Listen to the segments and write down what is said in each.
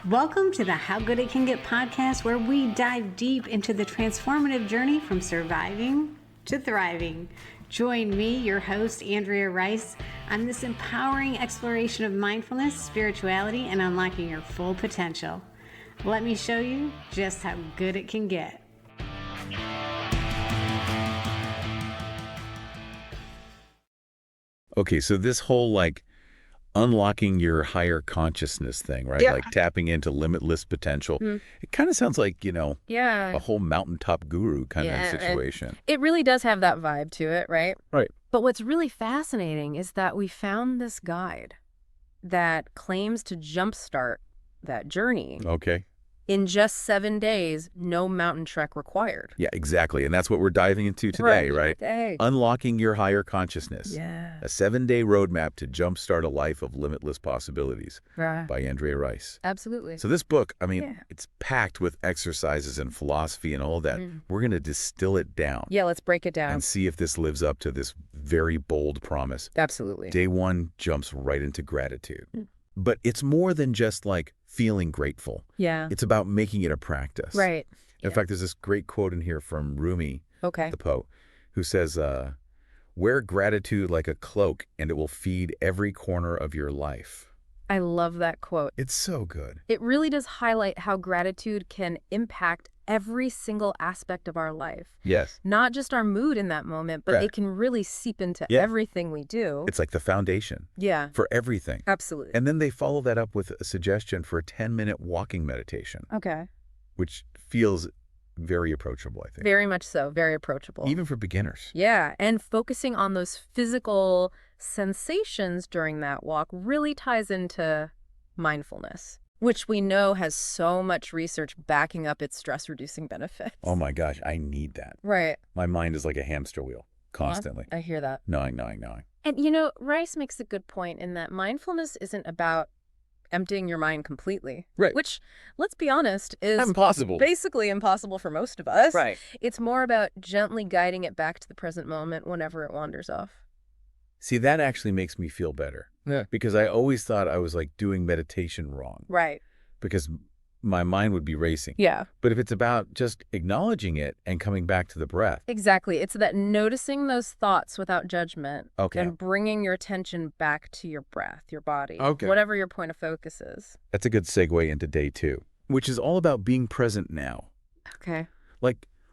Welcome to the How Good It Can Get podcast, where we dive deep into the transformative journey from surviving to thriving. Join me, your host, Andrea Rice, on this empowering exploration of mindfulness, spirituality, and unlocking your full potential. Let me show you just how good it can get. Okay, so this whole unlocking your higher consciousness thing, right? Yeah. Like tapping into limitless potential. It kind of sounds like, Yeah. a whole mountaintop guru kind of situation. It really does have that vibe to it, right? Right. But what's really fascinating is that we found this guide that claims to jumpstart that journey Okay. in just 7 days, no mountain trek required. Yeah, exactly. And that's what we're diving into today, right? Hey. Unlocking your higher consciousness. Yeah. A 7-day roadmap to jumpstart a life of limitless possibilities Right. by Andrea Rice. Absolutely. So this book, Yeah. it's packed with exercises and philosophy and all that. We're going to distill it down. Yeah, let's break it down. And see if this lives up to this very bold promise. Absolutely. Day one jumps right into gratitude. But it's more than just feeling grateful. Yeah. It's about making it a practice. Right. In fact, there's this great quote in here from Rumi, Okay. the poet, who says, wear gratitude like a cloak and it will feed every corner of your life. I love that quote. It's so good. It really does highlight how gratitude can impact every single aspect of our life. Yes. Not just our mood in that moment, but Right. it can really seep into Yeah. everything we do. It's like the foundation Yeah, for everything. absolutely. And then they follow that up with a suggestion for a 10-minute walking meditation, Okay. which feels very approachable, I think. Very much so. Very approachable. Even for beginners. Yeah, and focusing on those physical sensations during that walk really ties into mindfulness, which we know has so much research backing up its stress-reducing benefits. Oh my gosh, I need that. Right. My mind is like a hamster wheel, constantly. I hear that. Gnawing. And Rice makes a good point in that mindfulness isn't about emptying your mind completely. Right. Which, let's be honest, is Impossible. basically impossible for most of us. Right. It's more about gently guiding it back to the present moment whenever it wanders off. See, that actually makes me feel better. Yeah. Because I always thought I was doing meditation wrong. Right. Because my mind would be racing. Yeah. But if it's about just acknowledging it and coming back to the breath. Exactly. It's that noticing those thoughts without judgment Okay. and bringing your attention back to your breath, your body, Okay. whatever your point of focus is. That's a good segue into day two, which is all about being present now. Okay.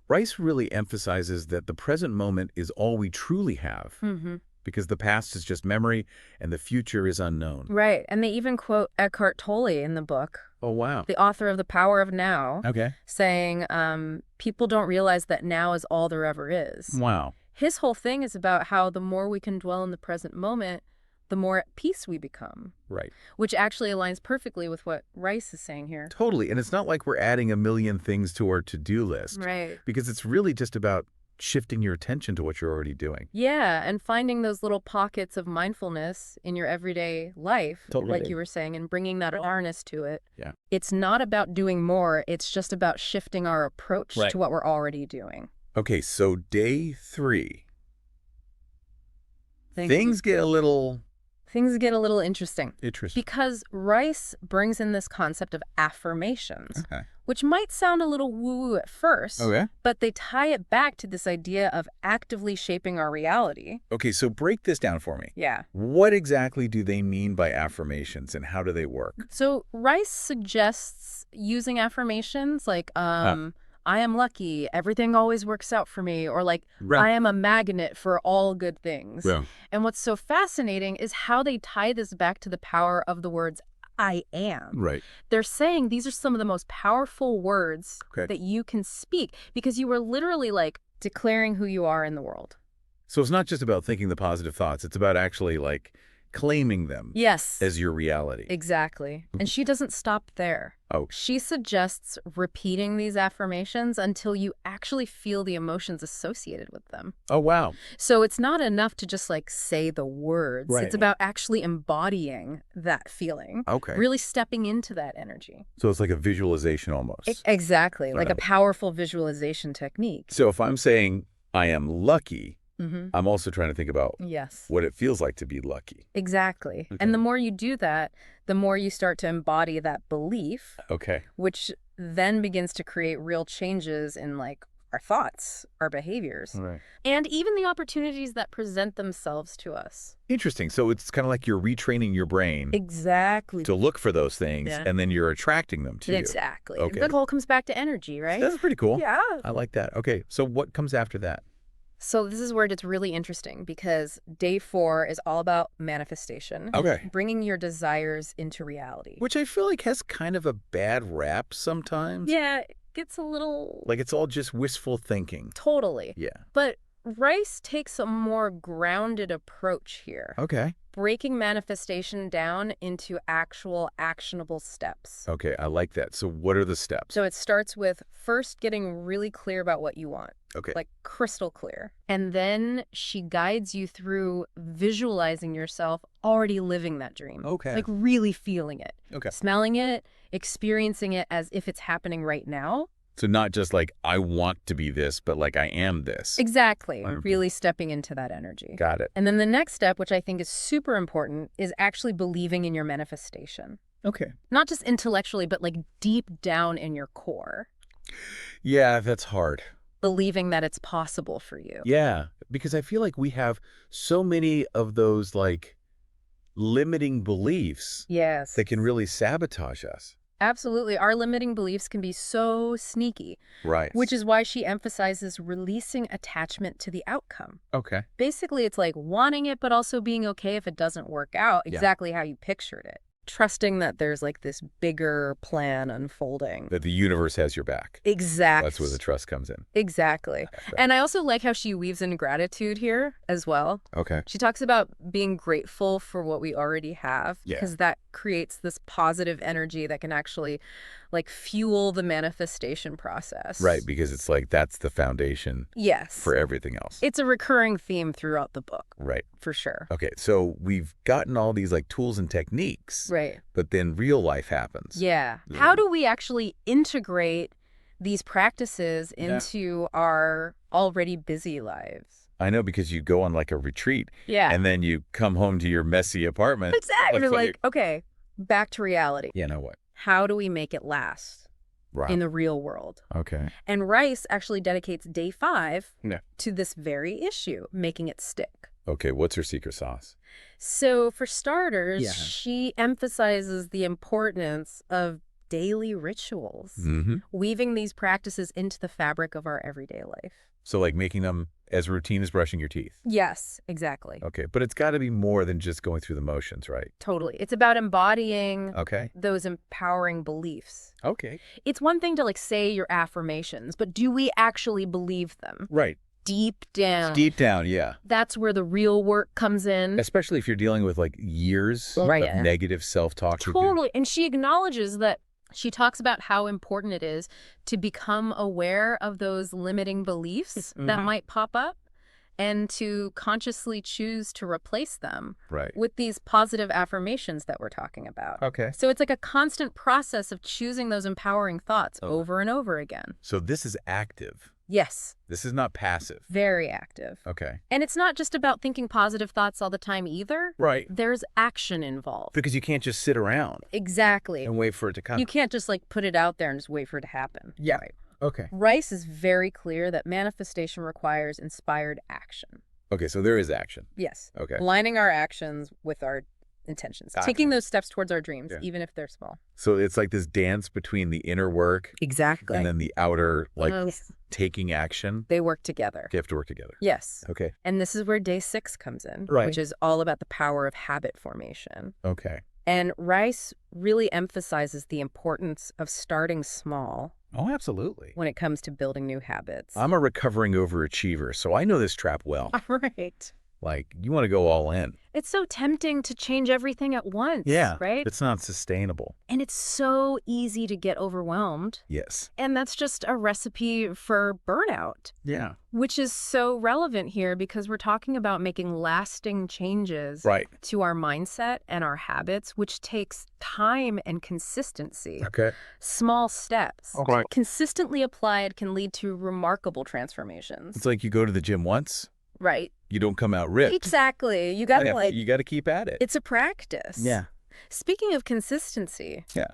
Rice really emphasizes that the present moment is all we truly have. Mm-hmm. Because the past is just memory and the future is unknown. Right. And they even quote Eckhart Tolle in the book, Oh, wow. the author of The Power of Now, Okay. saying people don't realize that now is all there ever is. Wow. His whole thing is about how the more we can dwell in the present moment, the more at peace we become, Right. which actually aligns perfectly with what Rice is saying here. Totally. And it's not like we're adding a million things to our to-do list. Right. Because it's really just about shifting your attention to what you're already doing. Yeah, and finding those little pockets of mindfulness in your everyday life, Totally. like you were saying, and bringing that awareness to it. Yeah. It's not about doing more. It's just about shifting our approach Right. to what we're already doing. Okay, so day three. Things get a little interesting. interesting. Because Rice brings in this concept of affirmations, Okay. which might sound a little woo-woo at first, Okay. but they tie it back to this idea of actively shaping our reality. Okay, so break this down for me. Yeah. What exactly do they mean by affirmations and how do they work? So Rice suggests using affirmations like, I am lucky, everything always works out for me, or I am a magnet for all good things. Yeah. And what's so fascinating is how they tie this back to the power of the words I am. Right. They're saying these are some of the most powerful words Okay. that you can speak because you are literally declaring who you are in the world. So it's not just about thinking the positive thoughts. It's about actually claiming them Yes. as your reality. Exactly. And she doesn't stop there. Oh. She suggests repeating these affirmations until you actually feel the emotions associated with them. Oh, wow. So it's not enough to just say the words. Right. It's about actually embodying that feeling. Okay. Really stepping into that energy. So it's like a visualization almost. Exactly. Like a Right. powerful visualization technique. So if I'm saying I am lucky, I'm also trying to think about Yes. what it feels like to be lucky. Exactly. Okay. And the more you do that, the more you start to embody that belief, Okay. which then begins to create real changes in like our thoughts, our behaviors, Right. and even the opportunities that present themselves to us. Interesting. So it's kind of like you're retraining your brain Exactly. to look for those things, Yeah. and then you're attracting them to you. Exactly. Okay. The whole comes back to energy, right? That's pretty cool. Yeah. I like that. Okay. So what comes after that? So this is where it gets really interesting because day 4 is all about manifestation. Okay. Bringing your desires into reality. Which I feel like has kind of a bad rap sometimes. Yeah, it gets a little... Like it's all just wistful thinking. Totally. Yeah. But Rice takes a more grounded approach here, Okay. breaking manifestation down into actual actionable steps. Okay. I like that. So what are the steps? So it starts with first getting really clear about what you want. Okay. Like crystal clear. And then she guides you through visualizing yourself already living that dream. Okay. Like really feeling it. Okay. Smelling it, experiencing it as if it's happening right now. So not just like, I want to be this, but like I am this. Exactly. Okay. Really stepping into that energy. Got it. And then the next step, which I think is super important, is actually believing in your manifestation. Okay. Not just intellectually, but like deep down in your core. Yeah, that's hard. Believing that it's possible for you. Yeah, because I feel like we have so many of those like limiting beliefs Yes. that can really sabotage us. Absolutely. Our limiting beliefs can be so sneaky, Right. which is why she emphasizes releasing attachment to the outcome. Okay. Basically, it's like wanting it, but also being okay if it doesn't work out Yeah. exactly how you pictured it. Trusting that there's like this bigger plan unfolding. That the universe has your back. Exactly. That's where the trust comes in. Exactly. And I also like how she weaves in gratitude here as well. Okay. She talks about being grateful for what we already have Yeah. because that creates this positive energy that can actually like fuel the manifestation process. Right, because it's like that's the foundation Yes. for everything else. It's a recurring theme throughout the book, Right. for sure. Okay, so we've gotten all these like tools and techniques, Right. but then real life happens. Yeah. Yeah. How do we actually integrate these practices into our already busy lives? I know, because you go on like a retreat Yeah. and then you come home to your messy apartment. Exactly. Like, Like, okay, back to reality. Yeah, know what? How do we make it last Right. in the real world? Okay. And Rice actually dedicates day 5 Yeah. to this very issue, making it stick. Okay, what's her secret sauce? So for starters, Yeah. she emphasizes the importance of daily rituals, Mm-hmm. weaving these practices into the fabric of our everyday life. So like making them as routine as brushing your teeth. Yes, exactly. Okay, but it's got to be more than just going through the motions, right? Totally. It's about embodying Okay. those empowering beliefs. Okay. It's one thing to like say your affirmations, but do we actually believe them? Right. Deep down. Deep down, yeah. That's where the real work comes in. Especially if you're dealing with like years Right. of negative self-talk. Totally. And she acknowledges that she talks about how important it is to become aware of those limiting beliefs that might pop up and to consciously choose to replace them Right. with these positive affirmations that we're talking about. Okay. So it's like a constant process of choosing those empowering thoughts Okay. over and over again. So this is active. Yes, This is not passive. very active. Okay. And it's not just about thinking positive thoughts all the time either. Right. There's action involved. Because you can't just sit around Exactly. and wait for it to come. You can't just like put it out there and just wait for it to happen. Yeah. Right. Okay. Rice is very clear that manifestation requires inspired action. Okay, so there is action. Yes. Okay. Aligning our actions with our intentions. Gotcha. Taking those steps towards our dreams, Yeah. even if they're small. So it's like this dance between the inner work Exactly. and then the outer, like Yes. taking action. They work together. They have to work together. Yes. Okay. And this is where day 6 comes in, Right. which is all about the power of habit formation. Okay. And Rice really emphasizes the importance of starting small Oh, absolutely. when it comes to building new habits. I'm a recovering overachiever, so I know this trap well. Right. Like, you want to go all in. It's so tempting to change everything at once, Yeah. right? It's not sustainable. And it's so easy to get overwhelmed. Yes. And that's just a recipe for burnout, Yeah. which is so relevant here because we're talking about making lasting changes Right. to our mindset and our habits, which takes time and consistency. Okay. Small steps, Okay. consistently applied, can lead to remarkable transformations. It's like you go to the gym once, Right. you don't come out ripped. Exactly. You got to You got to keep at it. it's a practice. Yeah. Speaking of consistency, Yeah.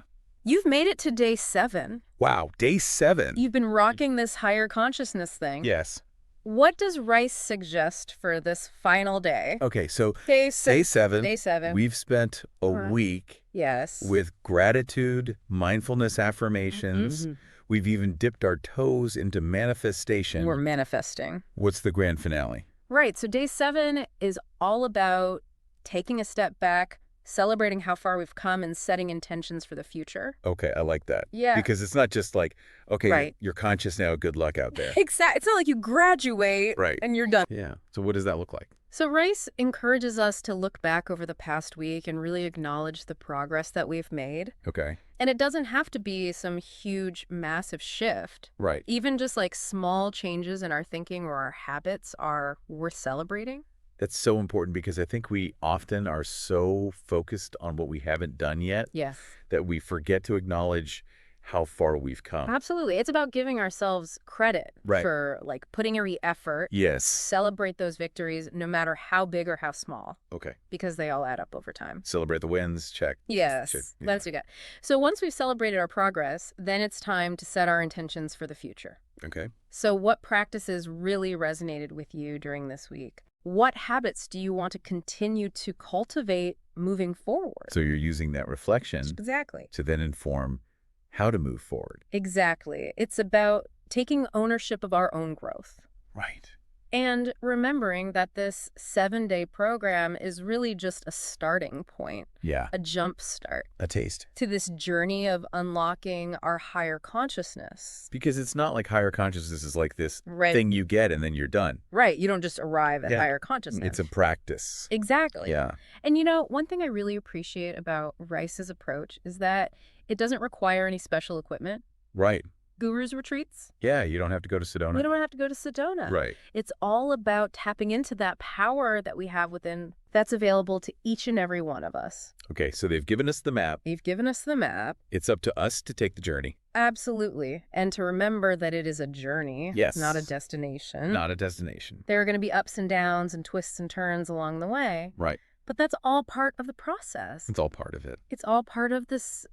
you've made it to day 7. Wow. Day 7. You've been rocking this higher consciousness thing. Yes. What does Rice suggest for this final day? Okay. So Day day 7. Day 7. We've spent a week Yes. with gratitude, mindfulness affirmations. We've even dipped our toes into manifestation. We're manifesting. What's the grand finale? Right. So day 7 is all about taking a step back, celebrating how far we've come, and setting intentions for the future. Okay, I like that. Yeah. Because it's not just like, okay, Right. you're conscious now, good luck out there. Exactly. It's not like you graduate Right. and you're done. Yeah. So what does that look like? So Rice encourages us to look back over the past week and really acknowledge the progress that we've made. Okay. And it doesn't have to be some huge, massive shift. Right. Even just like small changes in our thinking or our habits are worth celebrating. That's so important because I think we often are so focused on what we haven't done yet Yes. that we forget to acknowledge how far we've come. Absolutely. It's about giving ourselves credit Right. for like putting in effort. Yes. Celebrate those victories no matter how big or how small, Okay. because they all add up over time. Celebrate the wins. Check. Yes, Check. Yeah. let's do that. So once we've celebrated our progress, then it's time to set our intentions for the future. Okay. So what practices really resonated with you during this week? What habits do you want to continue to cultivate moving forward? So you're using that reflection Exactly. to then inform how to move forward. Exactly. It's about taking ownership of our own growth. Right. And remembering that this 7-day program is really just a starting point, Yeah. a jump start A taste. to this journey of unlocking our higher consciousness. Because it's not like higher consciousness is like this Right. thing you get and then you're done. Right. You don't just arrive at Yeah. higher consciousness. It's a practice. Exactly. Yeah. And one thing I really appreciate about Rice's approach is that it doesn't require any special equipment. Right. Guru's retreats, Yeah, you don't have to go to Sedona. we don't have to go to Sedona. Right. It's all about tapping into that power that we have within that's available to each and every one of us. Okay, so they've given us the map. You've given us the map. It's up to us to take the journey, Absolutely. And to remember that it is a journey, Yes. not a destination. not a destination. There are going to be ups and downs and twists and turns along the way, Right. but that's all part of the process. It's all part of it. It's all part of this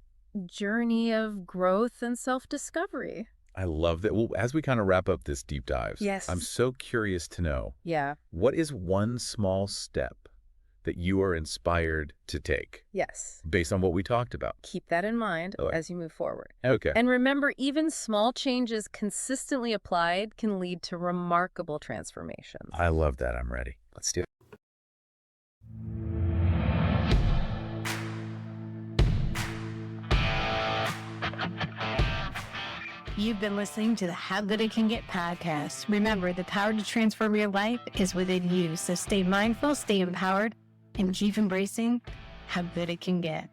journey of growth and self-discovery. I love that. Well, as we kind of wrap up this deep dives, Yes. I'm so curious to know, Yeah. what is one small step that you are inspired to take Yes. based on what we talked about? Keep that in mind Okay. as you move forward. Okay. And remember, even small changes consistently applied can lead to remarkable transformations. I love that. I'm ready. Let's do it. You've been listening to the How Good It Can Get podcast. Remember, the power to transform your life is within you. So stay mindful, stay empowered, and keep embracing how good it can get.